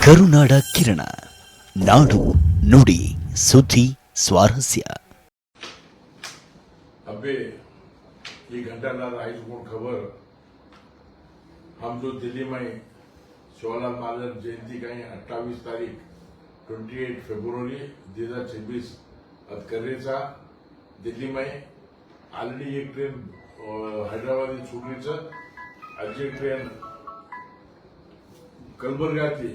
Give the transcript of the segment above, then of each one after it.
ಕರುನಾಡ ಕಿರಣ ನಾಡು ನುಡಿ ಸುದ್ದಿ स्वारस्य। अबे ये घंटा लाल आई गुण खबर हम जो दिल्ली में शिवलाल महाराज जयंती का 28 तारीख 28 फेब्रुवारी 2026 करेचा दिल्ली में ऑलरेडी एक ट्रेन हैदराबाद छुटलीचं आजची ट्रेन कलबर्गा थी।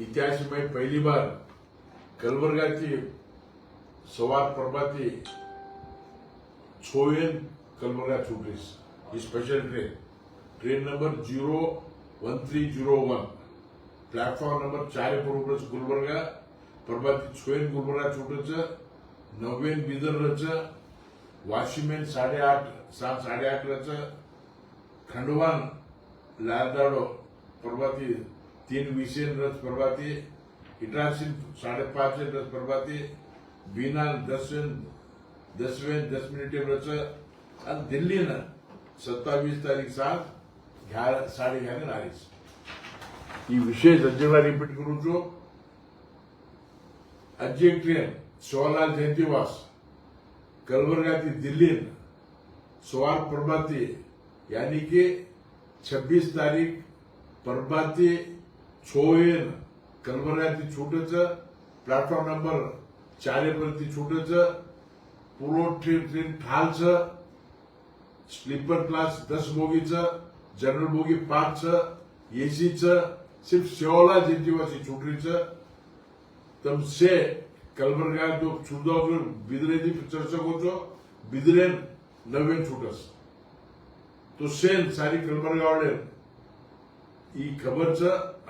इतिहास में पहली बार कलबर्गा थी सवार प्रभाती छोवेन कलबर्गा छुटलीस ही special train number 01301 platform number 4 बरोबर गुलबर्गा प्रभाती छोवेन गुलबर्गा छुटचं 9 बिदरचं वाशिमेन 8:30 7:30 खंडवान लालदाडो प्रभाती 3 विशेन रथ प्रभाती इटारसिन 5:30 रथ प्रभाती बीना 10 मिनिटे रच आणि दिल्लीनं 27 तारीख 7:30 आलीच ही विशेष अजेंडा रिपीट करून जो आज एक ट्रेन शिवलाल जयंतीवास कलबर्गा थी दिल्ली सवार प्रभाती यानी कि 26 तारीख प्रभाती छोएन कलबर्गा थी छूटचं प्लॅटफॉर्म नंबर 4 परती छूटचं पूर्व ट्रेन ठालचं स्लीपर क्लास 10 बोगीचं जनरल बोगी 5चं एसीचं सिर्फ शिवलाल जयंतीवासी छूटरीचं तम से कलबर्गा जो छूटो बिदरे थी चर्चा को बिदरेन 9 छूटस तो सेन सारी कलबर्गा वाले ई खबर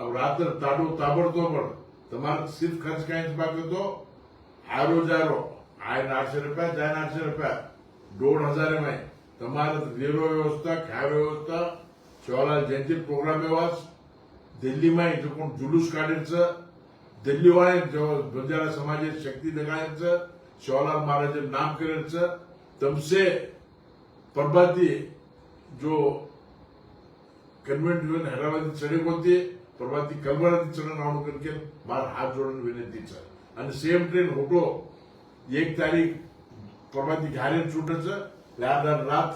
अब रात ताबड़तोड़ तुम्हारा सिर्फ खर्च का बाकी तो आरो जारो आय 800 रुपया जाय 800 रुपया 2,000 में तुम्हारा रेल्वे व्यवस्था खाय व्यवस्था शिवलाल जयंती प्रोग्राम व्यवस्था दिल्ली में जो कोण जुलूस काढायचं दिल्ली वाले जो बंजारा समाज शक्ती देखायचं शिवलाल महाराज नाम करायचं तमसे प्रभाती जो कन्व्हेंट घेऊन हैदराबाद चढे होते प्रभाती कलबर्गा चढ नाव करके मार हात जोडून विनंतीचं आणि सेम ट्रेन होतो 1 तारीख प्रभाती घारेन छूटचं रात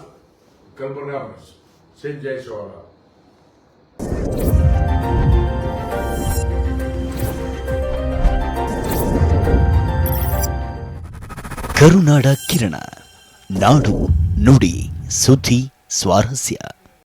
कलबर्गा बस सेन जय शिवलाल। ಕರುನಾಡ ಕಿರಣ ನಾಡು ನುಡಿ ಸುದ್ದಿ स्वारस्य।